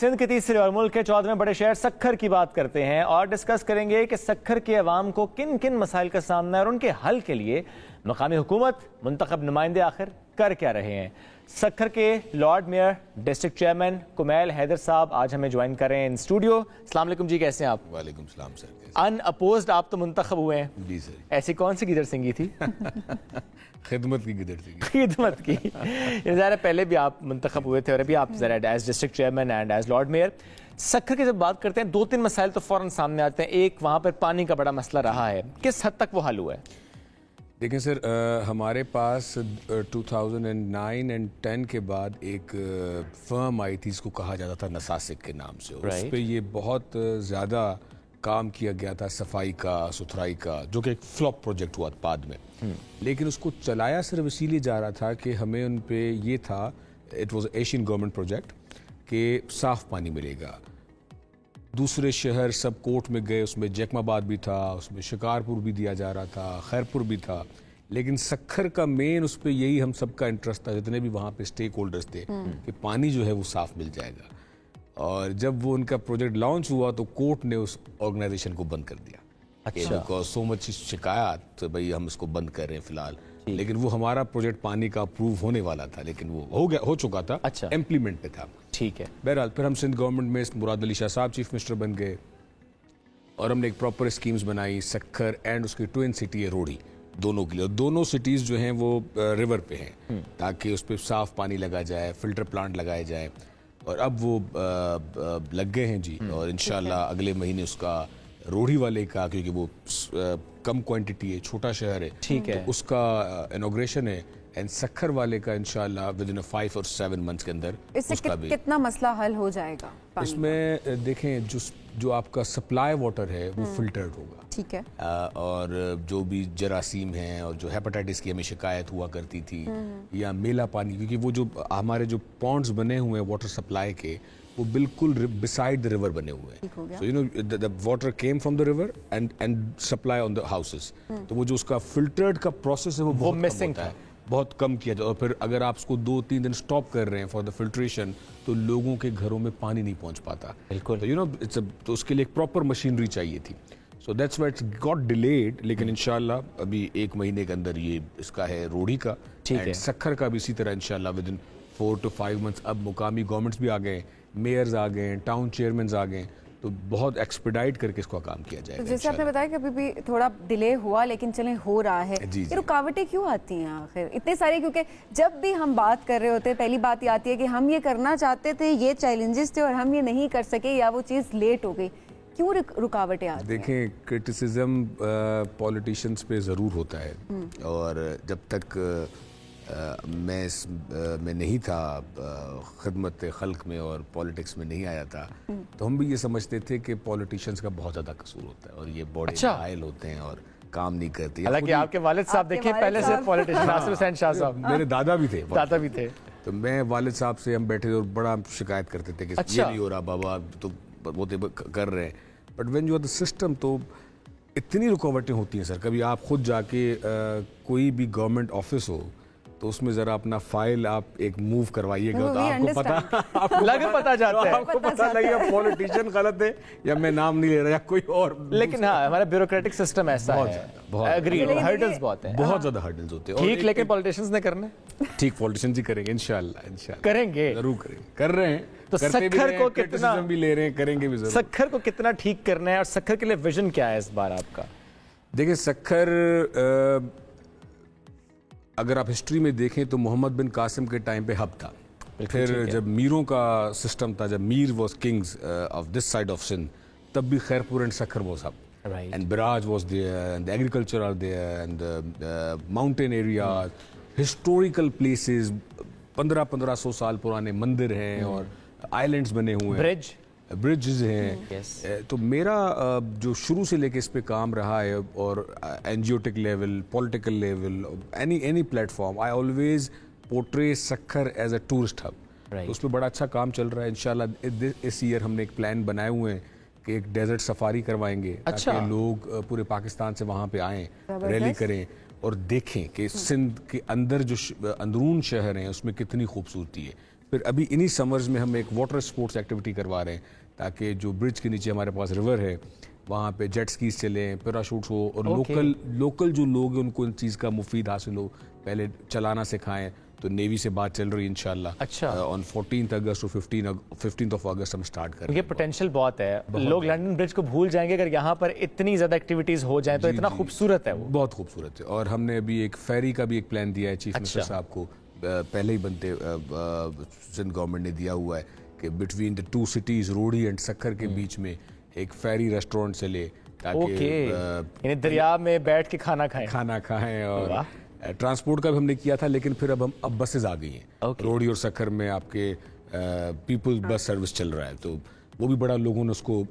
سندھ کے تیسرے اور ملک کے 14ویں بڑے شہر سکھر کی بات کرتے ہیں اور ڈسکس کریں گے کہ سکھر کے عوام کو کن کن مسائل کا سامنا ہے اور ان کے حل کے لیے مقامی حکومت منتخب نمائندے آخر کر کیا رہے ہیں۔ سکھر کے lord mayor district chairman Kumail Haider sahab آج ہمیں جوائن کر رہے ہیں ان اسٹوڈیو۔ السلام علیکم جی، کیسے ہیں آپ؟ وعلیکم السلام سر۔ ان اپوزڈ آپ تو منتخب ہوئے ہیں جی سر۔ ایسی کون سی گدڑ سنگھی تھی؟ خدمت کی گدڑ سنگھی۔ خدمت کی، ظاہر پہلے بھی آپ منتخب ہوئے تھے اور ابھی آپ ذرا as district chairman and as lord mayor. Sukkur کی جب بات کرتے ہیں 2-3 مسائل تو فوراً سامنے آتے ہیں۔ ایک وہاں پر پانی کا بڑا مسئلہ رہا ہے، کس حد تک وہ حل ہوا ہے؟ دیکھیں سر، ہمارے پاس 2009 اور 10 کے بعد ایک فرم آئی تھی، اس کو کہا جاتا تھا نساسک کے نام سے، اور اس پہ یہ بہت زیادہ کام کیا گیا تھا صفائی کا، ستھرائی کا، جو کہ ایک فلاپ پروجیکٹ ہوا بعد میں، لیکن اس کو چلایا صرف اسی لیے جا رہا تھا کہ ہمیں ان پہ یہ تھا، it was Asian government project, کہ صاف پانی ملے گا۔ دوسرے شہر سب کوٹ میں گئے، اس میں جیکم آباد بھی تھا، اس میں شکارپور بھی دیا جا رہا تھا، خیرپور بھی تھا، لیکن سکھر کا مین اس پہ یہی ہم سب کا انٹرسٹ تھا، جتنے بھی وہاں پہ اسٹیک ہولڈرز تھے، کہ پانی جو ہے وہ صاف مل جائے گا۔ اور جب وہ ان کا پروجیکٹ لانچ ہوا تو کورٹ نے اس آرگنائزیشن کو بند کر دیا۔ اچھا، بیکاز سو مچ شکایات، تو بھائی ہم اس کو بند کر رہے ہیں فی الحال، لیکن وہ ہمارا پروجیکٹ پانی کا اپروو ہونے والا تھا، لیکن وہ ہو چکا تھا، امپلیمنٹ پہ تھا۔ ٹھیک ہے، بہرحال پھر ہم سندھ گورنمنٹ میں مراد علی شاہ صاحب چیف منسٹر بن گئے، اور ہم نے ایک پراپر اسکیمز بنائی سکھر اینڈ اس کی ٹوئن سٹی ہے روڑی، دونوں کے لیے، اور دونوں سٹیز جو ہیں وہ ریور پہ ہیں، تاکہ اس پہ صاف پانی لگا جائے، فلٹر پلانٹ لگائے جائے، اور اب وہ لگ گئے ہیں جی، اور انشاءاللہ اگلے مہینے اس کا روڑی والے کا، کیونکہ وہ کم کوانٹٹی ہے، چھوٹا شہر ہے، ٹھیک ہے، اس کا انوگریشن ہے، اینڈ سکھر والے کا انشاءاللہ ودن 5 اور 7 منتھس کے اندر اس سے کتنا مسئلہ حل ہو جائے گا؟ اس میں دیکھیں جو آپ کا سپلائی واٹر ہے وہ فلٹرڈ ہوگا، ٹھیک ہے، اور جو بھی جراثیم ہیں اور جو ہیپاٹائٹس کی ہمیں شکایت ہوا کرتی تھی، یا میلا پانی، کیونکہ وہ جو ہمارے جو پونڈز بنے ہوئے ہیں واٹر سپلائی کے، وہ بالکل بسائڈ دا ریور بنے ہوئے ہیں، so you know the water came from the river and supply on the houses, تو وہ جو اس کا فلٹرڈ کا پروسیس ہے وہ بہت مسنگ ہے، بہت کم کیا جائے، اور پھر اگر آپ اس کو 2-3 دن سٹاپ کر رہے ہیں فار دا فلٹریشن تو لوگوں کے گھروں میں پانی نہیں پہنچ پاتا، بالکل، یو نو تو اس کے لیے ایک پراپر مشینری چاہیے تھی، so that's why it's got delayed, لیکن انشاءاللہ ابھی 1 مہینے کے اندر یہ اس کا ہے روڑی کا، سکھر کا بھی اسی طرح انشاءاللہ ودن 4 to 5 months۔ اب مقامی گورنمنٹس بھی آ گئے، میئرز آ گئے، ٹاؤن چیئرمینز آ گئے، تو بہت ایکسپیڈائٹ کر کے اس کو کام کیا جائے گا۔ جیسے آپ نے بتایا کہ ابھی بھی تھوڑا ڈیلے ہوا، لیکن چلیں ہو رہا ہے، یہ رکاوٹیں کیوں آتی ہیں آخر اتنے سارے؟ کیونکہ جب بھی ہم بات کر رہے ہوتے ہیں پہلی بات یہ آتی ہے کہ ہم یہ کرنا چاہتے تھے، یہ چیلنجز تھے اور ہم یہ نہیں کر سکے، یا وہ چیز لیٹ ہو گئی، کیوں رکاوٹیں آتی ہیں؟ دیکھیں، کرٹیسزم پولیٹیشینز پہ ضرور ہوتا ہے، اور جب تک میں اس میں نہیں تھا، خدمت خلق میں اور پولیٹکس میں نہیں آیا تھا، تو ہم بھی یہ سمجھتے تھے کہ پولیٹیشینز کا بہت زیادہ قصور ہوتا ہے، اور یہ بڑے قائل ہوتے ہیں اور کام نہیں کرتے۔ حالانکہ آپ کے والد صاحب دیکھیں پہلے سے پولیٹیشین، ناصر حسین شاہ صاحب، میرے دادا بھی تھے، تو میں والد صاحب سے ہم بیٹھے اور بڑا شکایت کرتے تھے کہ یہ نہیں ہو رہا بابا، تو وہ کر رہے ہیں، but when you are the system تو اتنی رکاوٹیں ہوتی ہیں سر۔ کبھی آپ خود جا کے کوئی بھی گورنمنٹ آفس ہو تو اس میں ذرا اپنا فائل آپ ایک موو کروائیے گا، تو آپ کو پتا جاتا ہے، آپ کو پتا لگے گا پولیٹیشین غلط ہے یا میں نام نہیں لے رہا یا کوئی اور، لیکن ہاں ہمارا بیوروکریٹک سسٹم ایسا ہے، ایگریڈ، ہرڈلز بہت ہیں، بہت زیادہ ہرڈلز ہوتے ہیں، ٹھیک، لیکن پولیٹیشنز نے کرنا ہے، ٹھیک، پولیٹیشنز ہی کریں گے انشاءاللہ، کریں گے، ضرور کریں گے، کر رہے ہیں، تو سکھر کو کتنا بھی لے رہے ہیں، کریں گے بھی ضرور۔ سکھر کو کتنا ٹھیک کرنا ہے اور سکھر کے لیے ویژن کیا ہے اس بار آپ کا؟ دیکھیں، سکھر اگر آپ ہسٹری میں دیکھیں تو محمد بن قاسم کے ٹائم پہ ہب تھا، پھر جب میروں کا سسٹم تھا، جب Mir was kings of this side of Sindh, تب بھی Khairpur and Sukkur was hub, and barrage was there, and agriculture are there, and mountain areas, historical places, 1500 سال پرانے مندر ہیں اور آئیلینڈز بنے ہوئے ہیں، برجز ہیں، تو میرا جو شروع سے لے کے اس پہ کام رہا ہے، اور اینجیوٹک level, political level, any platform, I always portray Sukkur as a tourist hub, اس پہ بڑا اچھا کام چل رہا ہے۔ انشاءاللہ اس ایئر ہم نے ایک پلان بنائے ہوئے ہیں کہ ایک ڈیزرٹ سفاری کروائیں گے، تاکہ لوگ پورے پاکستان سے وہاں پہ آئیں، ریلی کریں اور دیکھیں کہ سندھ کے اندر جو اندرون شہر ہیں اس میں کتنی خوبصورتی ہے، پھر ابھی انہی سمرز میں ہم ایک واٹر اسپورٹس ایکٹیویٹی کروا رہے ہیں تاکہ جو برج کے نیچے ہمارے پاس ریور ہے وہاں پہ جیٹ سکیز چلیں, پیراشوٹس ہو, اور لوکل جو لوگ ہیں ان کو ان چیز کا مفید حاصل ہو, پہلے چلانا سکھائیں. تو نیوی سے بات چل رہی ہے انشاءاللہ. اچھا. آن 14 اگست اور 15 اگست ہم سٹارٹ کریں. یہ پوٹینشیل بہت ہے. لوگ لنڈن برج کو بھول جائیں گے اگر یہاں پر اتنی زیادہ ایکٹیویٹیز ہو جائیں تو. اتنا خوبصورت ہے وہ, بہت خوبصورت ہے. اور ہم نے ابھی ایک فیری کا بھی ایک پلان دیا ہے چیف منسٹر صاحب کو, پہلے ہی بنتے سندھ گورنمنٹ نے دیا ہوا ہے کہ between the two cities Rohri and Sukkur کے بیچ میں ایک فیری ریسٹورینٹ چلے تاکہ دریا میں بیٹھ کے کھانا کھائیں. اور ٹرانسپورٹ کا بھی ہم نے کیا تھا, لیکن پھر اب بسز آ گئی ہیں. روڑی اور سکھر میں آپ کے پیپل بس سروس چل رہا ہے, تو وہ بھی بڑا لوگوں نے اس کو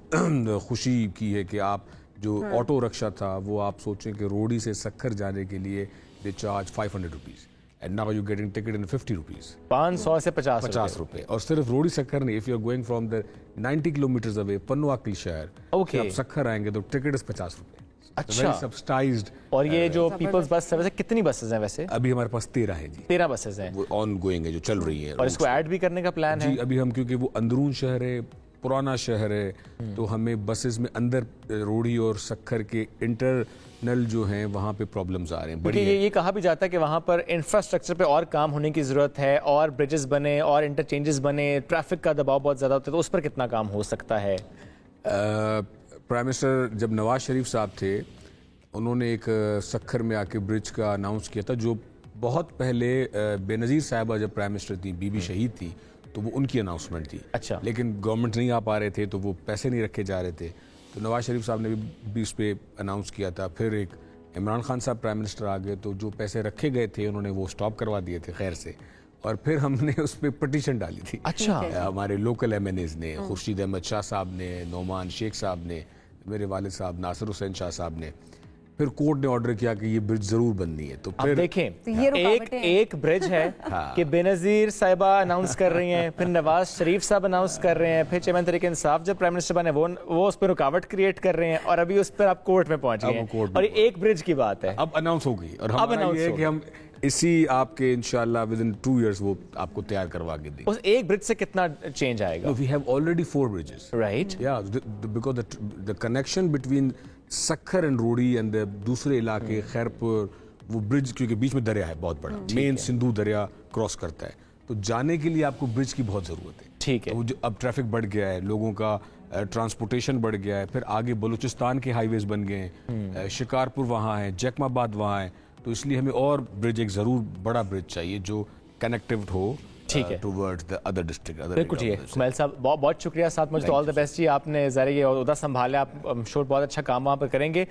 خوشی کی ہے کہ آپ جو آٹو رکشا تھا وہ آپ سوچیں کہ روڑی سے سکھر جانے کے لیے they charge 500 rupees and now you're getting ticket in 50 rupees. 500 سے 50 روپے. اور صرف روڑی سکھر نہیں, if you're going from the 90 kilometers away پنواکل شہر, آپ سکھر آئیں گے تو ٹکٹ is 50 روپے. اچھا. سبسٹائزڈ. اور یہ جو پیپلز بس سروس ہے کتنی بسز ہیں ویسے؟ ابھی ہمارے پاس 13 ہیں جی. 13 بسز ہیں وہ آن گوئنگ ہے جو چل رہی ہیں. اور اس کو ایڈ بھی کرنے کا پلان ہے جی. ابھی ہم کیونکہ وہ اندرون شہر ہے, پرانا شہر ہے, تو ہمیں بسز میں اندر روڑی اور سکھر کے انٹرنل جو ہیں وہاں پہ پرابلمز آ رہے ہیں. کیونکہ یہ کہا بھی جاتا ہے کہ وہاں پر انفراسٹرکچر پہ اور کام ہونے کی ضرورت ہے, اور بریجز بنے اور انٹرچینجز بنے, ٹریفک کا دباؤ بہت زیادہ ہوتا ہے, تو اس پر کتنا کام ہو سکتا ہے؟ پرائم منسٹر جب نواز شریف صاحب تھے انہوں نے ایک سکھر میں آ کے برج کا اناؤنس کیا تھا, جو بہت پہلے بے نظیر صاحبہ جب پرائم منسٹر تھی, بی بی شہید تھی, تو وہ ان کی اناؤنسمنٹ تھی. اچھا. لیکن گورنمنٹ نہیں آ پا رہے تھے تو وہ پیسے نہیں رکھے جا رہے تھے, تو نواز شریف صاحب نے بھی اس پہ اناؤنس کیا تھا. پھر ایک عمران خان صاحب پرائم منسٹر آ گئے تو جو پیسے رکھے گئے تھے انہوں نے وہ سٹاپ کروا دیے تھے خیر سے, اور پھر ہم نے اس پہ پٹیشن ڈالی تھی. اچھا. ہمارے لوکل ایم این ایز نے, خورشید احمد شاہ صاحب نے, نعمان شیخ صاحب نے, میرے والد صاحب ناصر حسین شاہ صاحب نے. پھر کورٹ نے آرڈر کیا کہ یہ برج ضرور بننی ہے. تو پھر دیکھیں ایک برج ہے کہ بے نظیر صاحبہ اناؤنس کر رہی ہیں, پھر نواز شریف صاحب اناؤنس کر رہے ہیں, پھر چیئرمین تحریک انصاف جب پرائم منسٹر بنے وہ اس پہ رکاوٹ کریٹ کر رہے ہیں, اور ابھی اس پر آپ کورٹ میں پہنچ گئے ہیں. اور ایک برج کی بات ہے اب اناؤنس ہو گئی, اور ہمارا یہ ہے کہ ہم اسی آپ کے انشاءاللہ ودن 2 years وہ آپ کو تیار کروا کے دیں. اس ایک برج سے کتنا چینج آئے گا؟ We have already 4 bridges. Right. Yeah, because the connection between Sukkur and Rohri and دوسرے علاقے خیرپور, وہ برج کیونکہ بیچ میں دریا ہے بہت بڑا, مین سندھو دریا کراس کرتا ہے, تو جانے کے لیے آپ کو برج کی بہت ضرورت ہے. ٹھیک ہے. اب ٹریفک بڑھ گیا ہے, لوگوں کا ٹرانسپورٹیشن بڑھ گیا ہے, پھر آگے بلوچستان کے ہائی ویز بن گئے ہیں, شکارپور وہاں ہے, جیکم آباد وہاں ہے, تو اس لیے ہمیں اور برج ایک ضرور بڑا برج چاہیے جو کنیکٹیوڈ ہو ٹوورڈ دی ادر ڈسٹرکٹ. بالکل ٹھیک ہے. کمیل صاحب بہت شکریہ, ساتھ مجھے تو آل دی بیسٹ جی. آپ نے ظاہر یہ عہدہ سنبھالا, آپ شور بہت اچھا کام وہاں پر کریں گے.